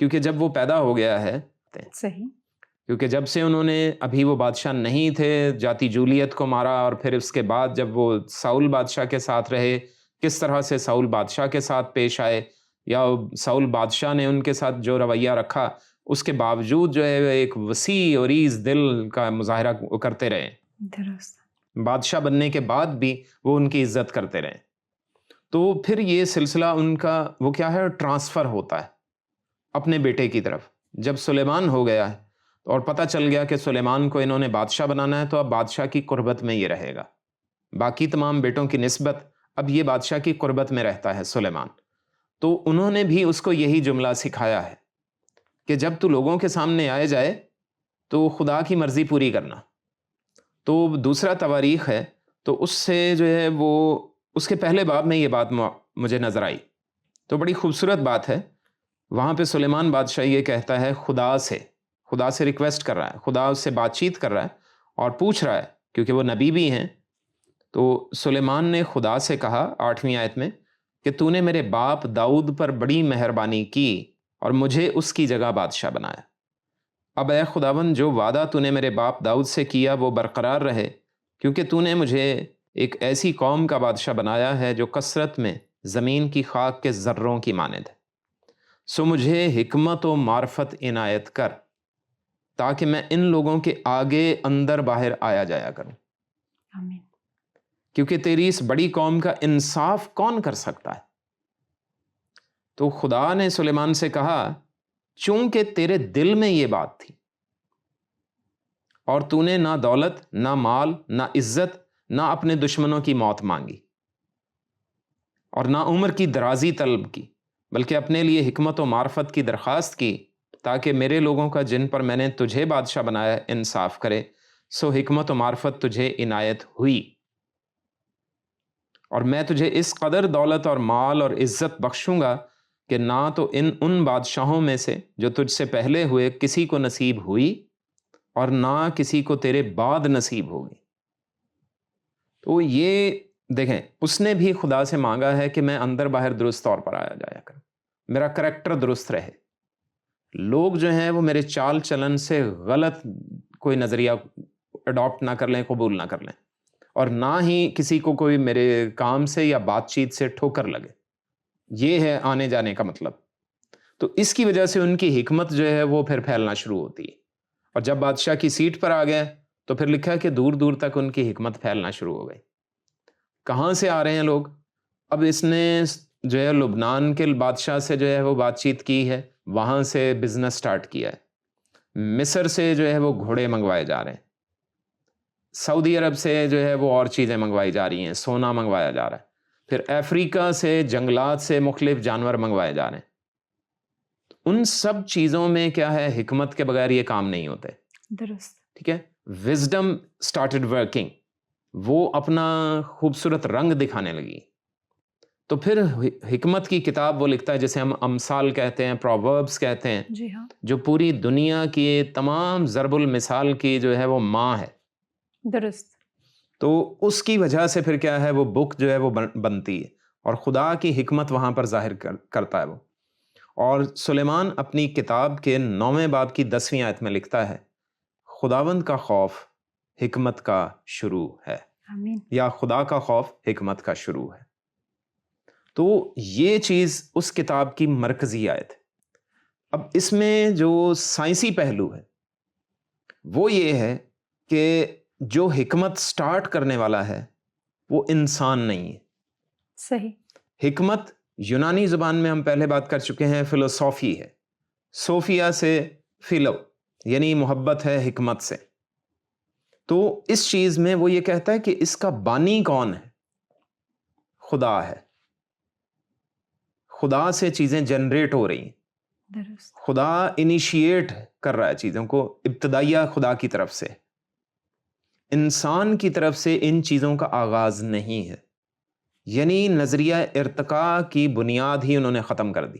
کیونکہ جب وہ پیدا ہو گیا ہے، صحیح. کیونکہ جب سے انہوں نے ابھی وہ بادشاہ نہیں تھے، جاتی جولیت کو مارا، اور پھر اس کے بعد جب وہ ساؤل بادشاہ کے ساتھ رہے، کس طرح سے ساؤل بادشاہ کے ساتھ پیش آئے، یا ساؤل بادشاہ نے ان کے ساتھ جو رویہ رکھا، اس کے باوجود جو ہے ایک وسیع اور عریض دل کا مظاہرہ وہ کرتے رہے. درست. بادشاہ بننے کے بعد بھی وہ ان کی عزت کرتے رہے. تو پھر یہ سلسلہ ان کا وہ کیا ہے، ٹرانسفر ہوتا ہے اپنے بیٹے کی طرف. جب سلیمان ہو گیا ہے اور پتہ چل گیا کہ سلیمان کو انہوں نے بادشاہ بنانا ہے، تو اب بادشاہ کی قربت میں یہ رہے گا. باقی تمام بیٹوں کی نسبت اب یہ بادشاہ کی قربت میں رہتا ہے سلیمان. تو انہوں نے بھی اس کو یہی جملہ سکھایا ہے کہ جب تو لوگوں کے سامنے آئے جائے تو خدا کی مرضی پوری کرنا. تو دوسرا تواریخ ہے، تو اس سے جو ہے وہ اس کے پہلے باب میں یہ بات مجھے نظر آئی، تو بڑی خوبصورت بات ہے. وہاں پہ سلیمان بادشاہ یہ کہتا ہے خدا سے ریکویسٹ کر رہا ہے، خدا اس سے بات چیت کر رہا ہے اور پوچھ رہا ہے، کیونکہ وہ نبی بھی ہیں. تو سلیمان نے خدا سے کہا 8ویں آیت میں کہ تو نے میرے باپ داؤد پر بڑی مہربانی کی اور مجھے اس کی جگہ بادشاہ بنایا. اب اے خداوند، جو وعدہ تو نے میرے باپ داؤد سے کیا وہ برقرار رہے، کیونکہ تو نے مجھے ایک ایسی قوم کا بادشاہ بنایا ہے جو کثرت میں زمین کی خاک کے ذروں کی مانند ہے. سو مجھے حکمت و معرفت عنایت کر، تاکہ میں ان لوگوں کے آگے اندر باہر آیا جایا کروں. آمین. کیونکہ تیری اس بڑی قوم کا انصاف کون کر سکتا ہے؟ تو خدا نے سلیمان سے کہا چونکہ تیرے دل میں یہ بات تھی، اور تو نے نہ دولت، نہ مال، نہ عزت، نہ اپنے دشمنوں کی موت مانگی، اور نہ عمر کی درازی طلب کی، بلکہ اپنے لیے حکمت و معرفت کی درخواست کی، تاکہ میرے لوگوں کا جن پر میں نے تجھے بادشاہ بنایا انصاف کرے. سو حکمت و معرفت تجھے عنایت ہوئی، اور میں تجھے اس قدر دولت اور مال اور عزت بخشوں گا کہ نہ تو ان بادشاہوں میں سے جو تجھ سے پہلے ہوئے کسی کو نصیب ہوئی، اور نہ کسی کو تیرے بعد نصیب ہوگی. تو یہ دیکھیں، اس نے بھی خدا سے مانگا ہے کہ میں اندر باہر درست طور پر آیا جایا کروں، میرا کریکٹر درست رہے، لوگ جو ہیں وہ میرے چال چلن سے غلط کوئی نظریہ اڈاپٹ نہ کر لیں، قبول نہ کر لیں، اور نہ ہی کسی کو کوئی میرے کام سے یا بات چیت سے ٹھوکر لگے. یہ ہے آنے جانے کا مطلب. تو اس کی وجہ سے ان کی حکمت جو ہے وہ پھر پھیلنا شروع ہوتی ہے، اور جب بادشاہ کی سیٹ پر آ گئے تو پھر لکھا ہے کہ دور دور تک ان کی حکمت پھیلنا شروع ہو گئی. کہاں سے آ رہے ہیں لوگ؟ اب اس نے جو ہے لبنان کے بادشاہ سے جو ہے وہ بات چیت کی ہے، وہاں سے بزنس سٹارٹ کیا ہے. مصر سے جو ہے وہ گھوڑے منگوائے جا رہے ہیں، سعودی عرب سے جو ہے وہ اور چیزیں منگوائی جا رہی ہیں، سونا منگوایا جا رہا ہے، پھر افریقہ سے جنگلات سے مختلف جانور منگوائے جا رہے ہیں. ان سب چیزوں میں کیا ہے، حکمت کے بغیر یہ کام نہیں ہوتے. درست. ٹھیک ہے. وزڈم سٹارٹڈ ورکنگ، وہ اپنا خوبصورت رنگ دکھانے لگی. تو پھر حکمت کی کتاب وہ لکھتا ہے جسے ہم امثال کہتے ہیں، پرووربس کہتے ہیں، جی ہاں. جو پوری دنیا کی تمام ضرب المثال کی جو ہے وہ ماں ہے. درست. تو اس کی وجہ سے پھر کیا ہے، وہ بک جو ہے وہ بنتی ہے، اور خدا کی حکمت وہاں پر ظاہر کرتا ہے وہ. اور سلیمان اپنی کتاب کے 9ویں باب کی 10ویں آیت میں لکھتا ہے خداوند کا خوف حکمت کا شروع ہے. آمین. یا خدا کا خوف حکمت کا شروع ہے. تو یہ چیز اس کتاب کی مرکزی آیت ہے. اب اس میں جو سائنسی پہلو ہے وہ یہ ہے کہ جو حکمت سٹارٹ کرنے والا ہے وہ انسان نہیں ہے. صحیح. حکمت یونانی زبان میں ہم پہلے بات کر چکے ہیں، فلسفی ہے. صوفیہ سے فلو یعنی محبت ہے حکمت سے. تو اس چیز میں وہ یہ کہتا ہے کہ اس کا بانی کون ہے؟ خدا ہے. خدا سے چیزیں جنریٹ ہو رہی ہیں. درست. خدا انیشیٹ کر رہا ہے چیزوں کو، ابتدائیہ خدا کی طرف سے. انسان کی طرف سے ان چیزوں کا آغاز نہیں ہے. یعنی نظریہ ارتقاء کی بنیاد ہی انہوں نے ختم کر دی.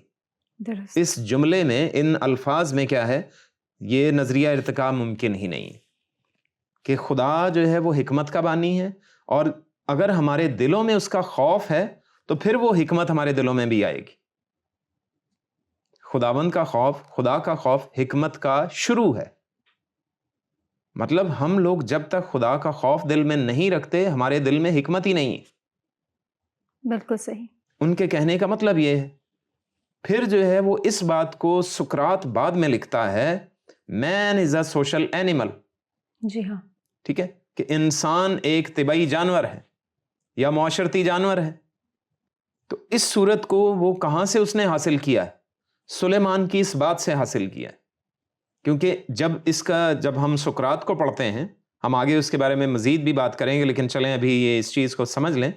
درست. اس جملے میں، ان الفاظ میں کیا ہے، یہ نظریہ ارتقاء ممکن ہی نہیں ہے کہ خدا جو ہے وہ حکمت کا بانی ہے، اور اگر ہمارے دلوں میں اس کا خوف ہے تو پھر وہ حکمت ہمارے دلوں میں بھی آئے گی. خداوند کا خوف، خدا کا خوف حکمت کا شروع ہے. مطلب ہم لوگ جب تک خدا کا خوف دل میں نہیں رکھتے ہمارے دل میں حکمت ہی نہیں ہے. بالکل صحیح. ان کے کہنے کا مطلب یہ ہے. پھر جو ہے وہ اس بات کو سقراط بعد میں لکھتا ہے مین از اے سوشل اینیمل. جی ہاں. ٹھیک ہے کہ انسان ایک طبعی جانور ہے یا معاشرتی جانور ہے. تو اس صورت کو وہ کہاں سے اس نے حاصل کیا ہے؟ سلیمان کی اس بات سے حاصل کیا ہے. کیونکہ جب ہم سقراط کو پڑھتے ہیں، ہم آگے اس کے بارے میں مزید بھی بات کریں گے، لیکن چلیں ابھی یہ اس چیز کو سمجھ لیں.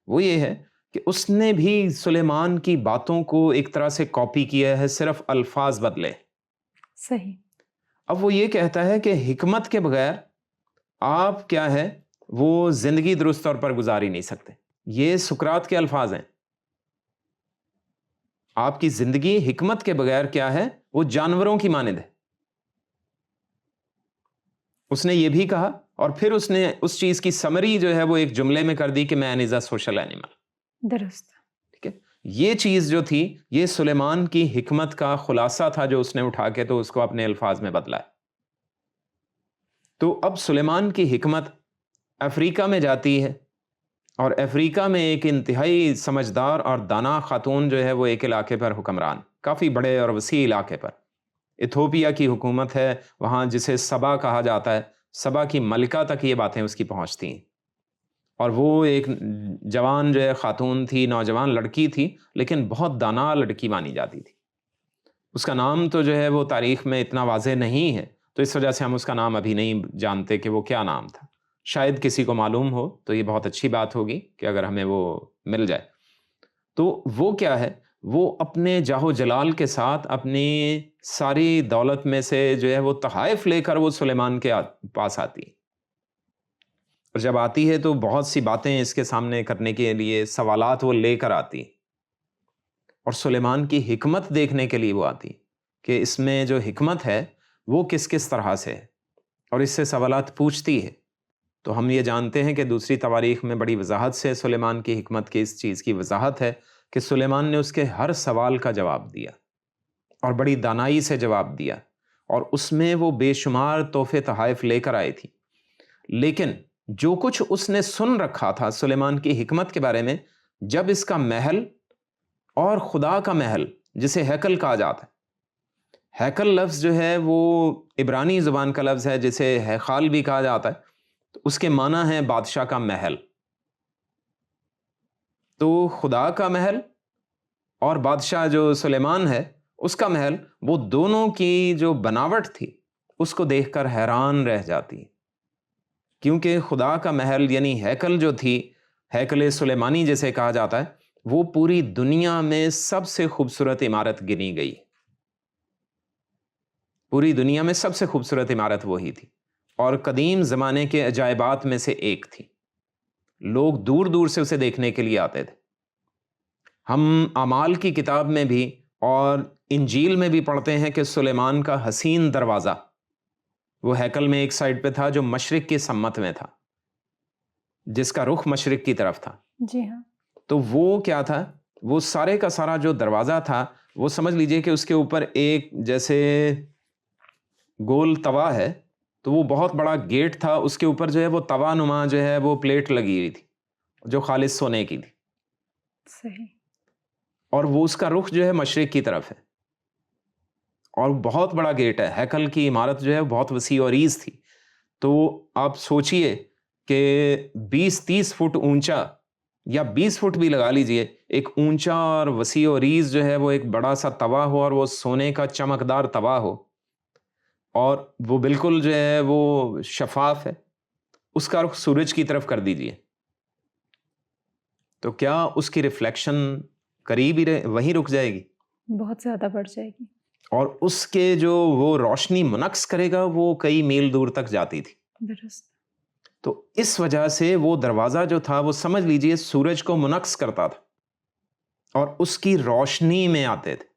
وہ یہ ہے کہ اس نے بھی سلیمان کی باتوں کو ایک طرح سے کاپی کیا ہے، صرف الفاظ بدلے. صحیح. اب وہ یہ کہتا ہے کہ حکمت کے بغیر آپ کیا ہے وہ زندگی درست طور پر گزار ہی نہیں سکتے. یہ سقراط کے الفاظ ہیں. آپ کی زندگی حکمت کے بغیر کیا ہے وہ جانوروں کی مانند ہے. اس نے یہ بھی کہا اور پھر اس نے اس چیز کی سمری جو ہے وہ ایک جملے میں کر دی کہ مین از اے سوشل اینیمل. درست. ٹھیک ہے. یہ چیز جو تھی یہ سلیمان کی حکمت کا خلاصہ تھا جو اس نے اٹھا کے تو اس کو اپنے الفاظ میں بدلا ہے. تو اب سلیمان کی حکمت افریقہ میں جاتی ہے اور افریقہ میں ایک انتہائی سمجھدار اور دانا خاتون جو ہے وہ ایک علاقے پر حکمران، کافی بڑے اور وسیع علاقے پر. ایتھوپیا کی حکومت ہے وہاں جسے سبا کہا جاتا ہے. سبا کی ملکہ تک یہ باتیں اس کی پہنچتی ہیں. اور وہ ایک جوان جو ہے خاتون تھی، نوجوان لڑکی تھی، لیکن بہت دانا لڑکی مانی جاتی تھی. اس کا نام تو جو ہے وہ تاریخ میں اتنا واضح نہیں ہے، تو اس وجہ سے ہم اس کا نام ابھی نہیں جانتے کہ وہ کیا نام تھا. شاید کسی کو معلوم ہو تو یہ بہت اچھی بات ہوگی کہ اگر ہمیں وہ مل جائے. تو وہ کیا ہے، وہ اپنے جاہ و جلال کے ساتھ اپنی ساری دولت میں سے جو ہے وہ تحائف لے کر وہ سلیمان کے پاس آتی. اور جب آتی ہے تو بہت سی باتیں اس کے سامنے کرنے کے لیے سوالات وہ لے کر آتی، اور سلیمان کی حکمت دیکھنے کے لیے وہ آتی کہ اس میں جو حکمت ہے وہ کس کس طرح سے ہے، اور اس سے سوالات پوچھتی ہے. تو ہم یہ جانتے ہیں کہ دوسری تواریخ میں بڑی وضاحت سے سلیمان کی حکمت کی اس چیز کی وضاحت ہے کہ سلیمان نے اس کے ہر سوال کا جواب دیا اور بڑی دانائی سے جواب دیا، اور اس میں وہ بے شمار تحفے تحائف لے کر آئی تھی. لیکن جو کچھ اس نے سن رکھا تھا سلیمان کی حکمت کے بارے میں، جب اس کا محل اور خدا کا محل جسے ہیکل کہا جاتا ہے، ہیکل لفظ جو ہے وہ عبرانی زبان کا لفظ ہے جسے ہیخال بھی کہا جاتا ہے، تو اس کے معنی ہے بادشاہ کا محل. تو خدا کا محل اور بادشاہ جو سلیمان ہے اس کا محل، وہ دونوں کی جو بناوٹ تھی اس کو دیکھ کر حیران رہ جاتی. کیونکہ خدا کا محل یعنی ہیکل جو تھی، ہیکل سلیمانی جسے کہا جاتا ہے، وہ پوری دنیا میں سب سے خوبصورت عمارت گنی گئی. پوری دنیا میں سب سے خوبصورت عمارت وہی تھی اور قدیم زمانے کے عجائبات میں سے ایک تھی. لوگ دور دور سے اسے دیکھنے کے لیے آتے تھے. ہم اعمال کی کتاب میں بھی اور انجیل میں بھی پڑھتے ہیں کہ سلیمان کا حسین دروازہ وہ ہیکل میں ایک سائڈ پہ تھا جو مشرق کی سمت میں تھا، جس کا رخ مشرق کی طرف تھا. جی ہاں. تو وہ کیا تھا، وہ سارے کا سارا جو دروازہ تھا وہ سمجھ لیجئے کہ اس کے اوپر ایک جیسے گول توا ہے، تو وہ بہت بڑا گیٹ تھا، اس کے اوپر جو ہے وہ توا نما جو ہے وہ پلیٹ لگی ہوئی تھی جو خالص سونے کی تھی. صحیح. اور وہ اس کا رخ جو ہے مشرق کی طرف ہے اور بہت بڑا گیٹ ہے. ہیکل کی عمارت جو ہے بہت وسیع و عریض تھی. تو آپ سوچئے کہ 20-30 فٹ اونچا یا 20 فٹ بھی لگا لیجئے، ایک اونچا اور وسیع و عریض جو ہے وہ ایک بڑا سا توا ہو اور وہ سونے کا چمکدار توا ہو اور وہ بالکل جو ہے وہ شفاف ہے. اس کا رخ سورج کی طرف کر دیجئے تو کیا اس کی ریفلیکشن قریب ہی وہیں رک جائے گی؟ بہت زیادہ بڑھ جائے گی. اور اس کے جو وہ روشنی منعکس کرے گا وہ کئی میل دور تک جاتی تھی. درست. تو اس وجہ سے وہ دروازہ جو تھا وہ سمجھ لیجئے سورج کو منعکس کرتا تھا اور اس کی روشنی میں آتے تھے.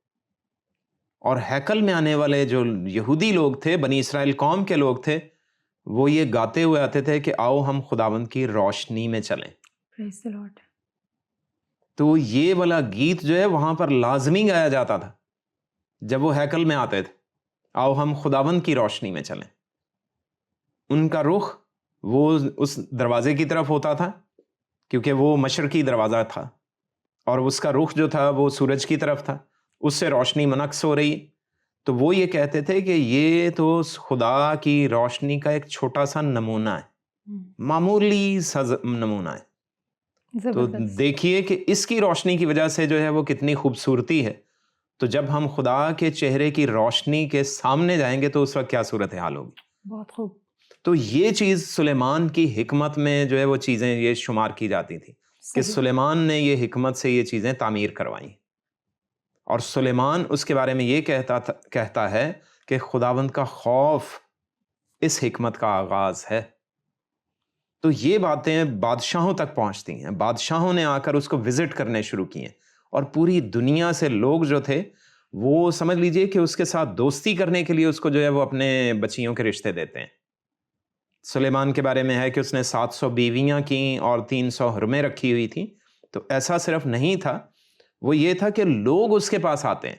اور ہیکل میں آنے والے جو یہودی لوگ تھے، بنی اسرائیل قوم کے لوگ تھے، وہ یہ گاتے ہوئے آتے تھے کہ آؤ ہم خداوند کی روشنی میں چلیں. پریز دی لارڈ. تو یہ والا گیت جو ہے وہاں پر لازمی گایا جاتا تھا جب وہ ہیکل میں آتے تھے، آؤ ہم خداوند کی روشنی میں چلیں، ان کا رخ وہ اس دروازے کی طرف ہوتا تھا کیونکہ وہ مشرقی دروازہ تھا، اور اس کا رخ جو تھا وہ سورج کی طرف تھا، اس سے روشنی منعکس ہو رہی. تو وہ یہ کہتے تھے کہ یہ تو خدا کی روشنی کا ایک چھوٹا سا نمونہ ہے، معمولی سا نمونہ ہے. تو زبردست. دیکھیے کہ اس کی روشنی کی وجہ سے جو ہے وہ کتنی خوبصورتی ہے. تو جب ہم خدا کے چہرے کی روشنی کے سامنے جائیں گے تو اس وقت کیا صورتحال ہوگی. بہت خوب. تو یہ چیز سلیمان کی حکمت میں جو ہے وہ چیزیں یہ شمار کی جاتی تھی کہ صحیح. سلیمان نے یہ حکمت سے یہ چیزیں تعمیر کروائیں. اور سلیمان اس کے بارے میں یہ کہتا ہے کہ خداوند کا خوف اس حکمت کا آغاز ہے. تو یہ باتیں بادشاہوں تک پہنچتی ہیں، بادشاہوں نے آ کر اس کو وزٹ کرنے شروع کیے، اور پوری دنیا سے لوگ جو تھے وہ سمجھ لیجئے کہ اس کے ساتھ دوستی کرنے کے لیے اس کو جو ہے وہ اپنے بچیوں کے رشتے دیتے ہیں. سلیمان کے بارے میں ہے کہ اس نے 700 بیویاں کیں اور 300 حرمیں رکھی ہوئی تھیں. تو ایسا صرف نہیں تھا، وہ یہ تھا کہ لوگ اس کے پاس آتے ہیں،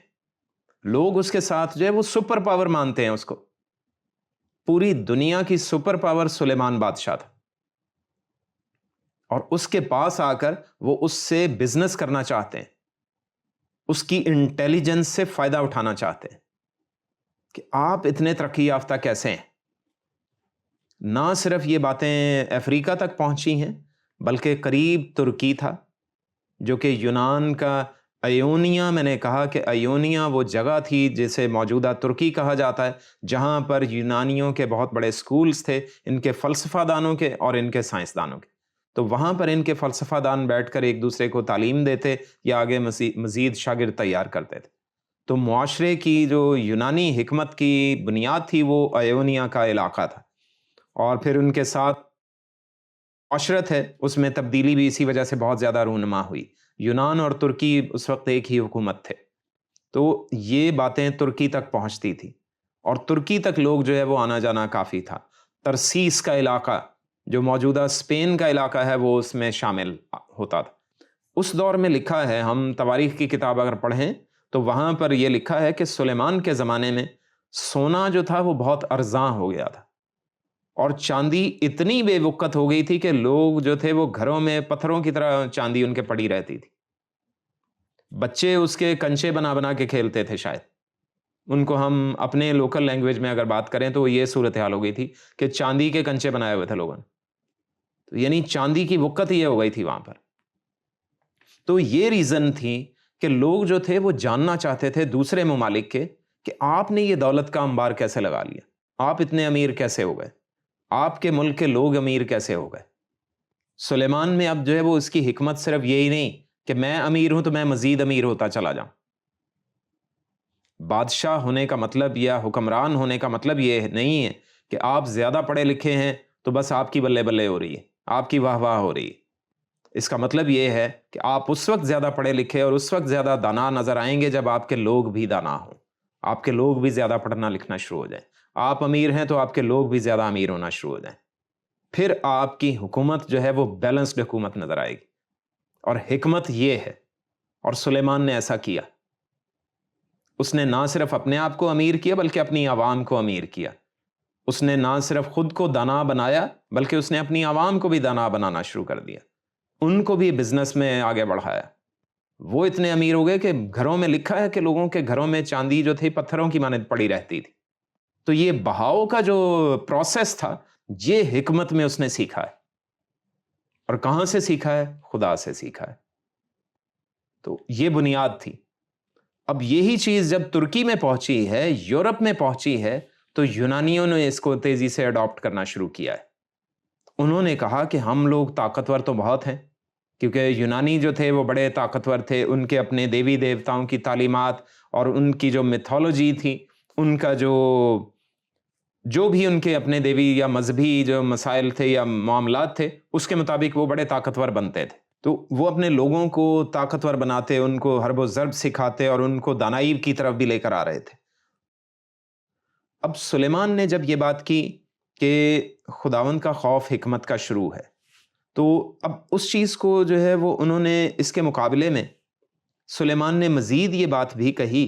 لوگ اس کے ساتھ جو ہے وہ سپر پاور مانتے ہیں اس کو. پوری دنیا کی سپر پاور سلیمان بادشاہ تھا، اور اس کے پاس آ کر وہ اس سے بزنس کرنا چاہتے ہیں، اس کی انٹیلیجنس سے فائدہ اٹھانا چاہتے ہیں کہ آپ اتنے ترقی یافتہ کیسے ہیں. نہ صرف یہ باتیں افریقہ تک پہنچی ہیں بلکہ قریب ترکی تھا جو کہ یونان کا ایونیا، میں نے کہا کہ ایونیا وہ جگہ تھی جسے موجودہ ترکی کہا جاتا ہے، جہاں پر یونانیوں کے بہت بڑے سکولز تھے، ان کے فلسفہ دانوں کے اور ان کے سائنسدانوں کے. تو وہاں پر ان کے فلسفہ دان بیٹھ کر ایک دوسرے کو تعلیم دیتے یا آگے مزید شاگرد تیار کرتے تھے. تو معاشرے کی جو یونانی حکمت کی بنیاد تھی وہ ایونیا کا علاقہ تھا، اور پھر ان کے ساتھ معاشرت ہے اس میں تبدیلی بھی اسی وجہ سے بہت زیادہ رونما ہوئی. یونان اور ترکی اس وقت ایک ہی حکومت تھے. تو یہ باتیں ترکی تک پہنچتی تھی، اور ترکی تک لوگ جو ہے وہ آنا جانا کافی تھا. ترسیس کا علاقہ جو موجودہ اسپین کا علاقہ ہے وہ اس میں شامل ہوتا تھا. اس دور میں لکھا ہے، ہم تواریخ کی کتاب اگر پڑھیں تو وہاں پر یہ لکھا ہے کہ سلیمان کے زمانے میں سونا جو تھا وہ بہت ارزاں ہو گیا تھا، اور چاندی اتنی بے وقت ہو گئی تھی کہ لوگ جو تھے وہ گھروں میں پتھروں کی طرح چاندی ان کے پڑی رہتی تھی. بچے اس کے کنچے بنا بنا کے کھیلتے تھے. شاید ان کو ہم اپنے لوکل لینگویج میں اگر بات کریں تو یہ صورتحال ہو گئی تھی کہ چاندی کے کنچے بنائے ہوئے تھے لوگوں نے. تو یعنی چاندی کی وقت یہ ہو گئی تھی وہاں پر. تو یہ ریزن تھی کہ لوگ جو تھے وہ جاننا چاہتے تھے دوسرے ممالک کے کہ آپ نے یہ دولت کا انبار کیسے لگا لیا، آپ اتنے امیر کیسے ہو گئے، آپ کے ملک کے لوگ امیر کیسے ہو گئے. سلیمان میں اب جو ہے وہ اس کی حکمت صرف یہی نہیں کہ میں امیر ہوں تو میں مزید امیر ہوتا چلا جاؤں. بادشاہ ہونے کا مطلب یا حکمران ہونے کا مطلب یہ نہیں ہے کہ آپ زیادہ پڑھے لکھے ہیں تو بس آپ کی بلے بلے ہو رہی ہے، آپ کی واہ واہ ہو رہی ہے. اس کا مطلب یہ ہے کہ آپ اس وقت زیادہ پڑھے لکھے اور اس وقت زیادہ دانا نظر آئیں گے جب آپ کے لوگ بھی دانا ہوں، آپ کے لوگ بھی زیادہ پڑھنا لکھنا شروع ہو جائیں. آپ امیر ہیں تو آپ کے لوگ بھی زیادہ امیر ہونا شروع ہو جائیں. پھر آپ کی حکومت جو ہے وہ بیلنسڈ حکومت نظر آئے گی. اور حکمت یہ ہے، اور سلیمان نے ایسا کیا. اس نے نہ صرف اپنے آپ کو امیر کیا بلکہ اپنی عوام کو امیر کیا. اس نے نہ صرف خود کو دانا بنایا بلکہ اس نے اپنی عوام کو بھی دانا بنانا شروع کر دیا، ان کو بھی بزنس میں آگے بڑھایا. وہ اتنے امیر ہو گئے کہ گھروں میں لکھا ہے کہ لوگوں کے گھروں میں چاندی جو تھی پتھروں کی مانند پڑی رہتی تھی. تو یہ بہاؤ کا جو پروسیس تھا یہ حکمت میں اس نے سیکھا ہے. اور کہاں سے سیکھا ہے؟ خدا سے سیکھا ہے. تو یہ بنیاد تھی. اب یہی چیز جب ترکی میں پہنچی ہے، یورپ میں پہنچی ہے، تو یونانیوں نے اس کو تیزی سے اڈاپٹ کرنا شروع کیا ہے. انہوں نے کہا کہ ہم لوگ طاقتور تو بہت ہیں، کیونکہ یونانی جو تھے وہ بڑے طاقتور تھے. ان کے اپنے دیوی دیوتاؤں کی تعلیمات اور ان کی جو میتھولوجی تھی، ان کا جو بھی ان کے اپنے دیوی یا مذہبی جو مسائل تھے یا معاملات تھے اس کے مطابق وہ بڑے طاقتور بنتے تھے. تو وہ اپنے لوگوں کو طاقتور بناتے، ان کو حرب و ضرب سکھاتے اور ان کو دانائی کی طرف بھی لے کر آ رہے تھے. اب سلیمان نے جب یہ بات کی کہ خداوند کا خوف حکمت کا شروع ہے، تو اب اس چیز کو جو ہے وہ انہوں نے اس کے مقابلے میں سلیمان نے مزید یہ بات بھی کہی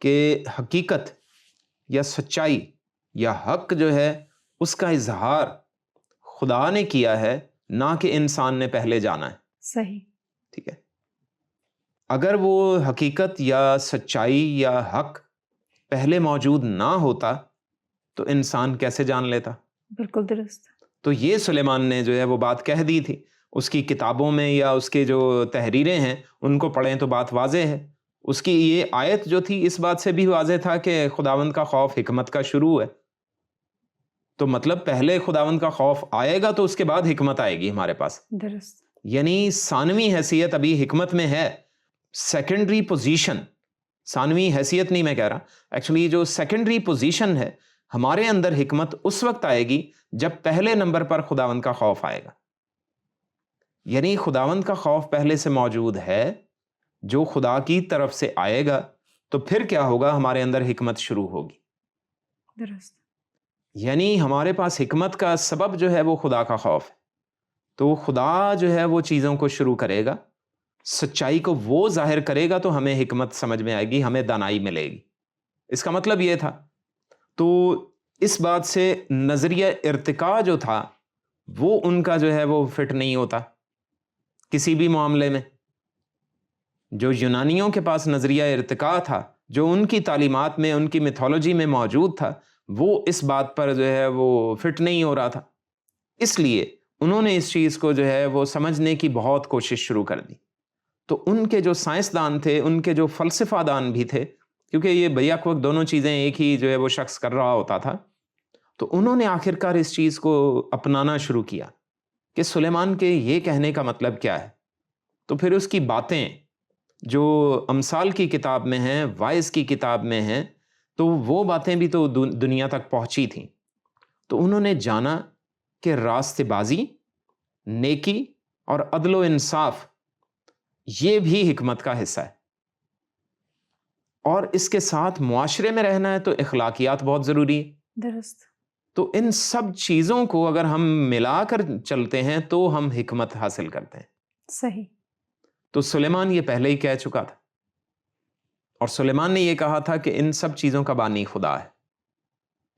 کہ حقیقت یا سچائی یا حق جو ہے اس کا اظہار خدا نے کیا ہے، نہ کہ انسان نے پہلے جانا ہے. صحیح. ٹھیک ہے. اگر وہ حقیقت یا سچائی یا حق پہلے موجود نہ ہوتا تو انسان کیسے جان لیتا؟ بالکل درست. تو یہ سلیمان نے جو ہے وہ بات کہہ دی تھی. اس کی کتابوں میں یا اس کے جو تحریریں ہیں ان کو پڑھیں تو بات واضح ہے. اس کی یہ آیت جو تھی اس بات سے بھی واضح تھا کہ خداوند کا خوف حکمت کا شروع ہے. تو مطلب پہلے خداوند کا خوف آئے گا تو اس کے بعد حکمت آئے گی ہمارے پاس. درست. یعنی ثانوی حیثیت ابھی حکمت میں ہے. سیکنڈری پوزیشن، ثانوی حیثیت نہیں میں کہہ رہا، ایکچولی جو سیکنڈری پوزیشن ہے ہمارے اندر حکمت اس وقت آئے گی جب پہلے نمبر پر خداوند کا خوف آئے گا. یعنی خداوند کا خوف پہلے سے موجود ہے، جو خدا کی طرف سے آئے گا تو پھر کیا ہوگا؟ ہمارے اندر حکمت شروع ہوگی. درست. یعنی ہمارے پاس حکمت کا سبب جو ہے وہ خدا کا خوف ہے. تو خدا جو ہے وہ چیزوں کو شروع کرے گا، سچائی کو وہ ظاہر کرے گا تو ہمیں حکمت سمجھ میں آئے گی، ہمیں دانائی ملے گی. اس کا مطلب یہ تھا. تو اس بات سے نظریہ ارتقاء جو تھا وہ ان کا جو ہے وہ فٹ نہیں ہوتا کسی بھی معاملے میں. جو یونانیوں کے پاس نظریہ ارتقاء تھا، جو ان کی تعلیمات میں، ان کی میتھولوجی میں موجود تھا، وہ اس بات پر جو ہے وہ فٹ نہیں ہو رہا تھا. اس لیے انہوں نے اس چیز کو جو ہے وہ سمجھنے کی بہت کوشش شروع کر دی. تو ان کے جو سائنسدان تھے، ان کے جو فلسفہ دان بھی تھے، کیونکہ یہ بیک وقت دونوں چیزیں ایک ہی جو ہے وہ شخص کر رہا ہوتا تھا، تو انہوں نے آخرکار اس چیز کو اپنانا شروع کیا کہ سلیمان کے یہ کہنے کا مطلب کیا ہے. تو پھر اس کی باتیں جو امثال کی کتاب میں ہیں، وائز کی کتاب میں ہیں، تو وہ باتیں بھی تو دنیا تک پہنچی تھیں. تو انہوں نے جانا کہ راست بازی، نیکی اور عدل و انصاف یہ بھی حکمت کا حصہ ہے، اور اس کے ساتھ معاشرے میں رہنا ہے تو اخلاقیات بہت ضروری ہے. درست. تو ان سب چیزوں کو اگر ہم ملا کر چلتے ہیں تو ہم حکمت حاصل کرتے ہیں. صحیح. تو سلیمان یہ پہلے ہی کہہ چکا تھا، اور سلیمان نے یہ کہا تھا کہ ان سب چیزوں کا بانی خدا ہے.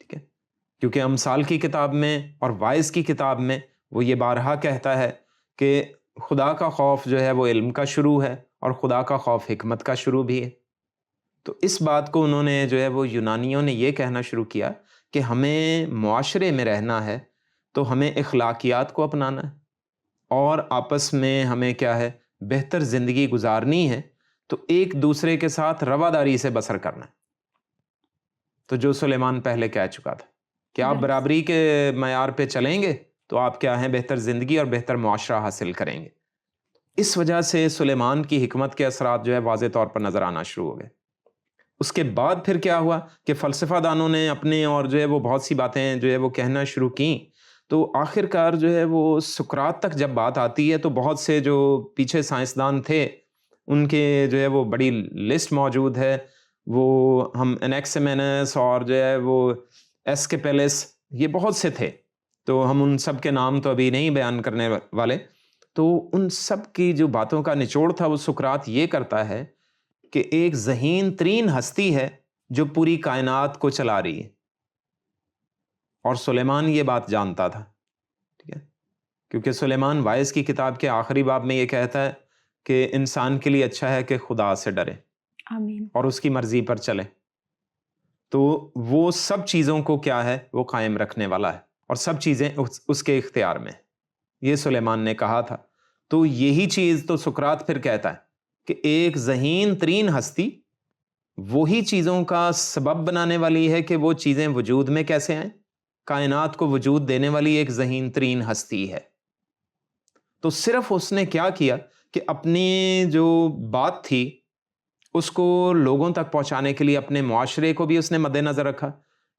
ٹھیک ہے. کیونکہ امثال کی کتاب میں اور وائز کی کتاب میں وہ یہ بارہا کہتا ہے کہ خدا کا خوف جو ہے وہ علم کا شروع ہے، اور خدا کا خوف حکمت کا شروع بھی ہے. تو اس بات کو انہوں نے جو ہے وہ یونانیوں نے یہ کہنا شروع کیا کہ ہمیں معاشرے میں رہنا ہے تو ہمیں اخلاقیات کو اپنانا ہے، اور آپس میں ہمیں کیا ہے، بہتر زندگی گزارنی ہے تو ایک دوسرے کے ساتھ رواداری سے بسر کرنا ہے. تو جو سلیمان پہلے کہہ چکا تھا کہ آپ برابری کے معیار پہ چلیں گے تو آپ کیا ہیں، بہتر زندگی اور بہتر معاشرہ حاصل کریں گے. اس وجہ سے سلیمان کی حکمت کے اثرات جو ہے واضح طور پر نظر آنا شروع ہو گئے. اس کے بعد پھر کیا ہوا کہ فلسفہ دانوں نے اپنے اور جو ہے وہ بہت سی باتیں جو ہے وہ کہنا شروع کیں. تو آخر کار جو ہے وہ سقراط تک جب بات آتی ہے تو بہت سے جو پیچھے سائنسدان تھے ان کے جو ہے وہ بڑی لسٹ موجود ہے. وہ ہم انیکسیمینس اور جو ہے وہ ایسکیپیلس، یہ بہت سے تھے، تو ہم ان سب کے نام تو ابھی نہیں بیان کرنے والے. تو ان سب کی جو باتوں کا نچوڑ تھا وہ سقراط یہ کرتا ہے کہ ایک ذہین ترین ہستی ہے جو پوری کائنات کو چلا رہی ہے، اور سلیمان یہ بات جانتا تھا. ٹھیک ہے. کیونکہ سلیمان وائز کی کتاب کے آخری باب میں یہ کہتا ہے کہ انسان کے لیے اچھا ہے کہ خدا سے ڈرے آمین. اور اس کی مرضی پر چلے. تو وہ سب چیزوں کو کیا ہے، وہ قائم رکھنے والا ہے، اور سب چیزیں اس کے اختیار میں. یہ سلیمان نے کہا تھا. تو یہی چیز تو سقراط پھر کہتا ہے کہ ایک ذہین ترین ہستی وہی چیزوں کا سبب بنانے والی ہے کہ وہ چیزیں وجود میں کیسے آئیں. کائنات کو وجود دینے والی ایک ذہین ترین ہستی ہے. تو صرف اس نے کیا کیا کہ اپنی جو بات تھی اس کو لوگوں تک پہنچانے کے لیے اپنے معاشرے کو بھی اس نے مد نظر رکھا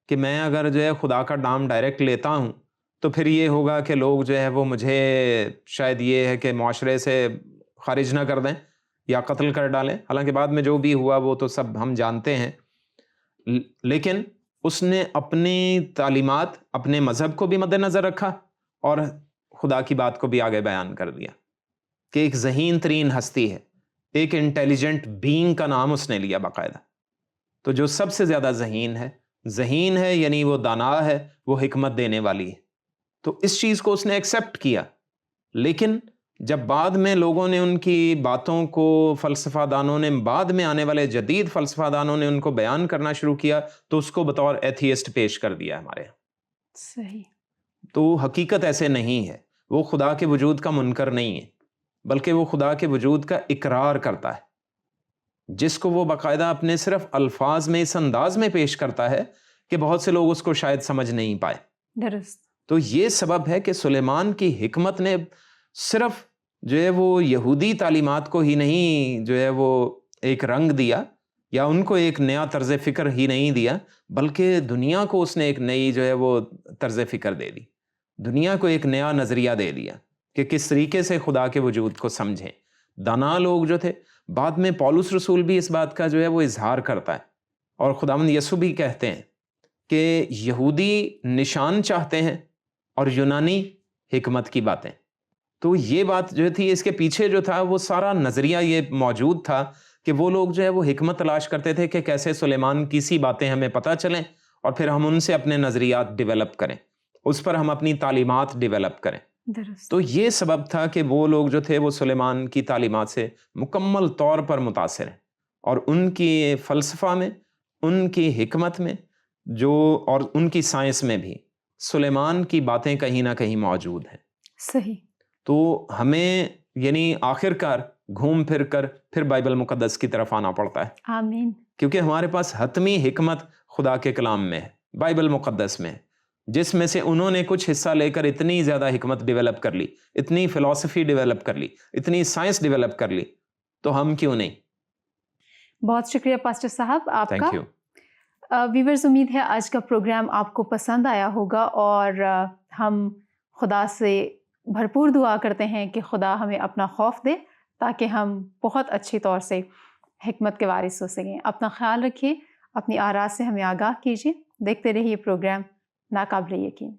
کہ میں اگر جو ہے خدا کا نام ڈائریکٹ لیتا ہوں تو پھر یہ ہوگا کہ لوگ جو ہے وہ مجھے شاید یہ ہے کہ معاشرے سے خارج نہ کر دیں یا قتل کر ڈالیں. حالانکہ بعد میں جو بھی ہوا وہ تو سب ہم جانتے ہیں. لیکن اس نے اپنی تعلیمات، اپنے مذہب کو بھی مد نظر رکھا اور خدا کی بات کو بھی آگے بیان کر دیا کہ ایک ذہین ترین ہستی ہے، ایک انٹیلیجنٹ بینگ کا نام اس نے لیا باقاعدہ. تو جو سب سے زیادہ ذہین ہے یعنی وہ دانا ہے، وہ حکمت دینے والی ہے. تو اس چیز کو اس نے ایکسیپٹ کیا. لیکن جب بعد میں لوگوں نے ان کی باتوں کو، فلسفہ دانوں نے، بعد میں آنے والے جدید فلسفہ دانوں نے ان کو بیان کرنا شروع کیا تو اس کو بطور ایتھیسٹ پیش کر دیا ہمارے یہاں. صحیح. تو حقیقت ایسے نہیں ہے. وہ خدا کے وجود کا منکر نہیں ہے، بلکہ وہ خدا کے وجود کا اقرار کرتا ہے، جس کو وہ باقاعدہ اپنے صرف الفاظ میں اس انداز میں پیش کرتا ہے کہ بہت سے لوگ اس کو شاید سمجھ نہیں پائے. درست. تو یہ سبب ہے کہ سلیمان کی حکمت نے صرف جو ہے وہ یہودی تعلیمات کو ہی نہیں جو ہے وہ ایک رنگ دیا، یا ان کو ایک نیا طرز فکر ہی نہیں دیا، بلکہ دنیا کو اس نے ایک نئی جو ہے وہ طرز فکر دے دی. دنیا کو ایک نیا نظریہ دے دیا کہ کس طریقے سے خدا کے وجود کو سمجھیں. دانا لوگ جو تھے، بعد میں پولس رسول بھی اس بات کا جو ہے وہ اظہار کرتا ہے، اور خداوند یسوع بھی کہتے ہیں کہ یہودی نشان چاہتے ہیں اور یونانی حکمت کی باتیں. تو یہ بات جو تھی، اس کے پیچھے جو تھا وہ سارا نظریہ یہ موجود تھا کہ وہ لوگ جو ہے وہ حکمت تلاش کرتے تھے کہ کیسے سلیمان کی سی باتیں ہمیں پتہ چلیں اور پھر ہم ان سے اپنے نظریات ڈیولپ کریں، اس پر ہم اپنی تعلیمات ڈیولپ کریں. درست. تو یہ سبب تھا کہ وہ لوگ جو تھے وہ سلیمان کی تعلیمات سے مکمل طور پر متاثر ہیں، اور ان کی فلسفہ میں، ان کی حکمت میں جو، اور ان کی سائنس میں بھی سلیمان کی باتیں کہیں نہ کہیں موجود ہیں. صحیح. تو ہمیں یعنی آخر کار گھوم پھر کر پھر بائبل مقدس کی طرف آنا پڑتا ہے. آمین. کیونکہ ہمارے پاس حتمی حکمت خدا کے کلام میں ہے، بائبل مقدس میں ہے، جس میں سے انہوں نے کچھ حصہ لے کر اتنی زیادہ حکمت ڈیولپ کر لی، اتنی فلسفی ڈیولپ کر لی، اتنی سائنس ڈیولپ کر لی، تو ہم کیوں نہیں؟ بہت شکریہ پاسٹر صاحب آپ کا. Thank you. ویورز، امید ہے آج کا پروگرام آپ کو پسند آیا ہوگا، اور ہم خدا سے بھرپور دعا کرتے ہیں کہ خدا ہمیں اپنا خوف دے تاکہ ہم بہت اچھی طور سے حکمت کے وارث ہو سکیں. اپنا خیال رکھیے، اپنی آراء سے ہمیں آگاہ کیجیے. دیکھتے رہیے پروگرام ناقابل یقین.